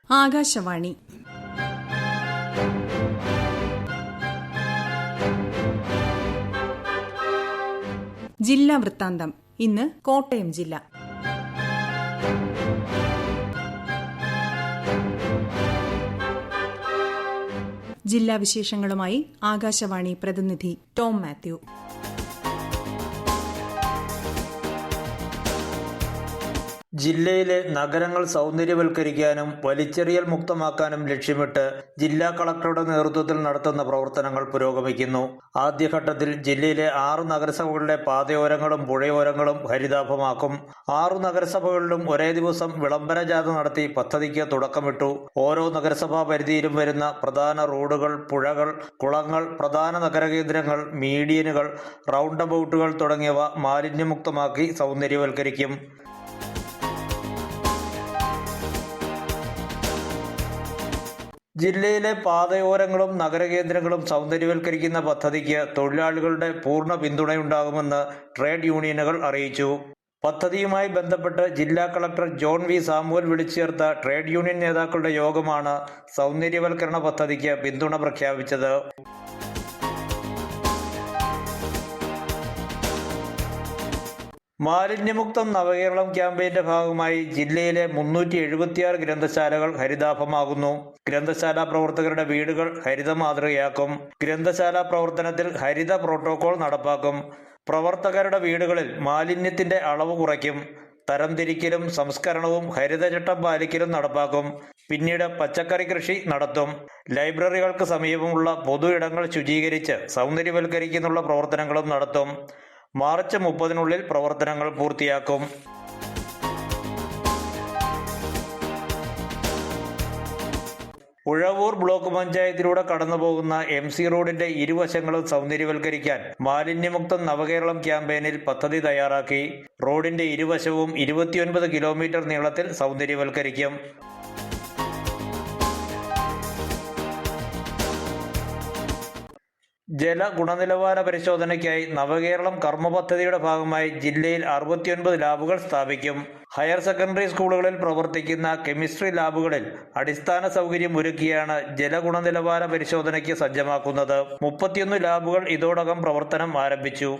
ആകാശവാണി. ജില്ലാ വൃത്താന്തം. ഇന്ന് കോട്ടയം ജില്ല. ജില്ലാ വിശേഷങ്ങളുമായി ആകാശവാണി പ്രതിനിധി ടോം മാത്യു. ജില്ലയിലെ നഗരങ്ങൾ സൗന്ദര്യവൽക്കരിക്കാനും വലിച്ചെറിയൽ മുക്തമാക്കാനും ലക്ഷ്യമിട്ട് ജില്ലാ കളക്ടറുടെ നേതൃത്വത്തിൽ നടത്തുന്ന പ്രവർത്തനങ്ങൾ പുരോഗമിക്കുന്നു. ആദ്യഘട്ടത്തിൽ ജില്ലയിലെ 6 നഗരസഭകളിലെ പാതയോരങ്ങളും പുഴയോരങ്ങളും ഹരിതാഭമാക്കും. 6 നഗരസഭകളിലും ഒരേ ദിവസം വിളംബര ജാഥ നടത്തി പദ്ധതിക്ക് തുടക്കമിട്ടു. ഓരോ നഗരസഭാ പരിധിയിലും വരുന്ന പ്രധാന റോഡുകൾ, പുഴകൾ, കുളങ്ങൾ, പ്രധാന നഗരകേന്ദ്രങ്ങൾ, മീഡിയനുകൾ, റൗണ്ട് അബൌട്ടുകൾ തുടങ്ങിയവ മാലിന്യമുക്തമാക്കി സൗന്ദര്യവൽക്കരിക്കും. ജില്ലയിലെ പാതയോരങ്ങളും നഗരകേന്ദ്രങ്ങളും സൗന്ദര്യവൽക്കരിക്കുന്ന പദ്ധതിക്ക് തൊഴിലാളികളുടെ പൂർണ്ണ പിന്തുണയുണ്ടാകുമെന്ന് ട്രേഡ് യൂണിയനുകൾ അറിയിച്ചു. പദ്ധതിയുമായി ബന്ധപ്പെട്ട് ജില്ലാ കളക്ടർ ജോൺ വി സാമുവൽ വിളിച്ചു ചേർത്ത ട്രേഡ് യൂണിയൻ നേതാക്കളുടെ യോഗമാണ് സൗന്ദര്യവൽക്കരണ പദ്ധതിക്ക് പിന്തുണ പ്രഖ്യാപിച്ചത്. മാലിന്യമുക്തം നവകേരളം ക്യാമ്പയിന്റെ ഭാഗമായി ജില്ലയിലെ 376 ഗ്രന്ഥശാലകൾ ഹരിതാഭമാകുന്നു. ഗ്രന്ഥശാല പ്രവർത്തകരുടെ വീടുകൾ ഹരിത മാതൃകയാക്കും. ഗ്രന്ഥശാല പ്രവർത്തനത്തിൽ ഹരിത പ്രോട്ടോകോൾ നടപ്പാക്കും. പ്രവർത്തകരുടെ വീടുകളിൽ മാലിന്യത്തിന്റെ അളവ് കുറയ്ക്കും. തരംതിരിക്കലും സംസ്കരണവും ഹരിതചട്ടം പാലിക്കലും നടപ്പാക്കും. പിന്നീട് പച്ചക്കറി കൃഷി നടത്തും. ലൈബ്രറികൾക്ക് സമീപമുള്ള പൊതു ഇടങ്ങൾ ശുചീകരിച്ച് സൗന്ദര്യവൽക്കരിക്കുന്നുള്ള പ്രവർത്തനങ്ങളും നടത്തും. മാർച്ച് 30-നുള്ളിൽ പ്രവർത്തനങ്ങൾ പൂർത്തിയാക്കും. ഉഴവൂർ ബ്ലോക്ക് പഞ്ചായത്തിലൂടെ കടന്നുപോകുന്ന MC റോഡിന്റെ ഇരുവശങ്ങളും സൗന്ദര്യവൽക്കരിക്കാൻ മാലിന്യമുക്തം നവകേരളം ക്യാമ്പയിനിൽ പദ്ധതി തയ്യാറാക്കി. റോഡിന്റെ ഇരുവശവും 29 കിലോമീറ്റർ നീളത്തിൽ സൗന്ദര്യവൽക്കരിക്കും. ജല ഗുണനിലവാര പരിശോധനയ്ക്കായി നവകേരളം കർമ്മ പദ്ധതിയുടെ ഭാഗമായി ജില്ലയിൽ 69 ലാബുകൾ സ്ഥാപിക്കും. ഹയർ സെക്കൻഡറി സ്കൂളുകളിൽ പ്രവർത്തിക്കുന്ന കെമിസ്ട്രി ലാബുകളിൽ അടിസ്ഥാന സൗകര്യം ഒരുക്കിയാണ് ജലഗുണനിലവാര പരിശോധനയ്ക്ക് സജ്ജമാക്കുന്നത്. 31 ലാബുകൾ ഇതോടകം പ്രവർത്തനം ആരംഭിച്ചു.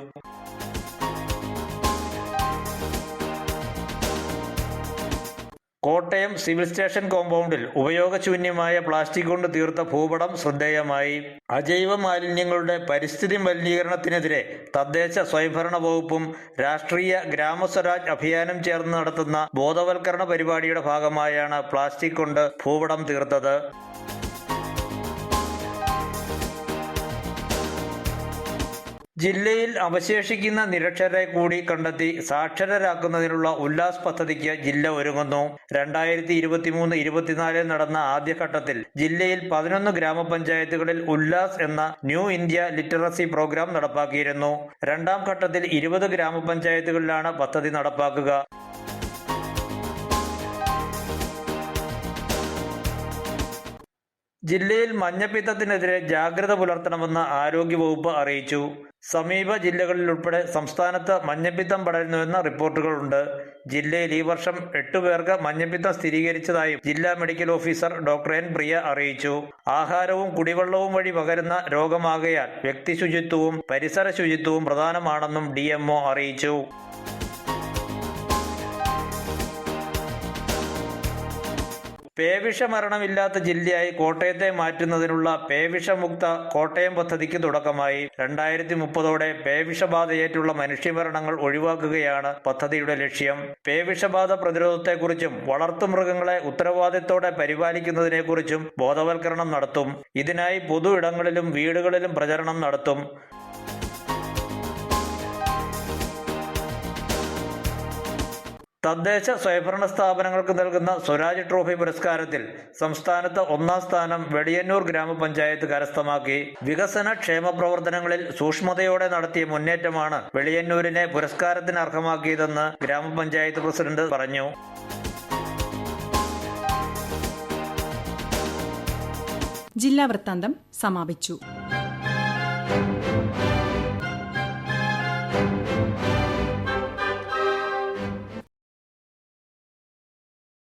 കോട്ടയം സിവിൽ സ്റ്റേഷൻ കോമ്പൗണ്ടിൽ ഉപയോഗശൂന്യമായ പ്ലാസ്റ്റിക് കൊണ്ട് തീർത്ത ഭൂപടം ശ്രദ്ധേയമായി. അജൈവ മാലിന്യങ്ങളുടെ പരിസ്ഥിതി മലിനീകരണത്തിനെതിരെ തദ്ദേശ സ്വയംഭരണ വകുപ്പും രാഷ്ട്രീയ ഗ്രാമസ്വരാജ് അഭിയാനും ചേർന്ന് നടത്തുന്ന ബോധവൽക്കരണ പരിപാടിയുടെ ഭാഗമായാണ് പ്ലാസ്റ്റിക് കൊണ്ട് ഭൂപടം തീർത്തത്. ജില്ലയിൽ അവശേഷിക്കുന്ന നിരക്ഷരരെ കൂടി കണ്ടെത്തി സാക്ഷരരാക്കുന്നതിനുള്ള ഉല്ലാസ് പദ്ധതിക്ക് ജില്ല ഒരുങ്ങുന്നു. 2023-24 നടന്ന ആദ്യഘട്ടത്തിൽ ജില്ലയിൽ 11 ഗ്രാമപഞ്ചായത്തുകളിൽ ഉല്ലാസ് എന്ന ന്യൂ ഇന്ത്യ ലിറ്ററസി പ്രോഗ്രാം നടപ്പാക്കിയിരുന്നു. രണ്ടാം ഘട്ടത്തിൽ 20 ഗ്രാമപഞ്ചായത്തുകളിലാണ് പദ്ധതി നടപ്പാക്കുക. ജില്ലയിൽ മഞ്ഞപ്പിത്തത്തിനെതിരെ ജാഗ്രത പുലർത്തണമെന്ന് ആരോഗ്യവകുപ്പ് അറിയിച്ചു. സമീപ ജില്ലകളിൽ ഉൾപ്പെടെ സംസ്ഥാനത്ത് മഞ്ഞപ്പിത്തം പടരുന്നുവെന്ന റിപ്പോർട്ടുകളുണ്ട്. ജില്ലയിൽ ഈ വർഷം 8 പേർക്ക് മഞ്ഞപ്പിത്തം സ്ഥിരീകരിച്ചതായും ജില്ലാ മെഡിക്കൽ ഓഫീസർ ഡോക്ടർ N. പ്രിയ അറിയിച്ചു. ആഹാരവും കുടിവെള്ളവും വഴി പകരുന്ന രോഗമാകയാൽ വ്യക്തി ശുചിത്വവും പരിസര ശുചിത്വവും പ്രധാനമാണെന്നും DMO അറിയിച്ചു. പേവിഷമരണമില്ലാത്ത ജില്ലയായി കോട്ടയത്തെ മാറ്റുന്നതിനുള്ള പേവിഷമുക്ത കോട്ടയം പദ്ധതിക്ക് തുടക്കമായി. 2030 പേവിഷബാധയേറ്റുള്ള മനുഷ്യമരണങ്ങൾ ഒഴിവാക്കുകയാണ് പദ്ധതിയുടെ ലക്ഷ്യം. പേവിഷബാധ പ്രതിരോധത്തെക്കുറിച്ചും വളർത്തുമൃഗങ്ങളെ ഉത്തരവാദിത്തോടെ പരിപാലിക്കുന്നതിനെക്കുറിച്ചും ബോധവൽക്കരണം നടത്തും. ഇതിനായി പൊതു ഇടങ്ങളിലും വീടുകളിലും പ്രചരണം നടത്തും. തദ്ദേശ സ്വയംഭരണ സ്ഥാപനങ്ങൾക്ക് നൽകുന്ന സ്വരാജ് ട്രോഫി പുരസ്കാരത്തിൽ സംസ്ഥാനത്ത് 1ാം സ്ഥാനം വെളിയന്നൂർ ഗ്രാമപഞ്ചായത്ത് കരസ്ഥമാക്കി. വികസന ക്ഷേമ പ്രവർത്തനങ്ങളിൽ സൂക്ഷ്മതയോടെ നടത്തിയ മുന്നേറ്റമാണ് വെളിയന്നൂരിനെ പുരസ്കാരത്തിന് അർഹമാക്കിയതെന്ന് ഗ്രാമപഞ്ചായത്ത് പ്രസിഡന്റ് പറഞ്ഞു. ജില്ലാ വൃത്താന്തം സമാപിച്ചു.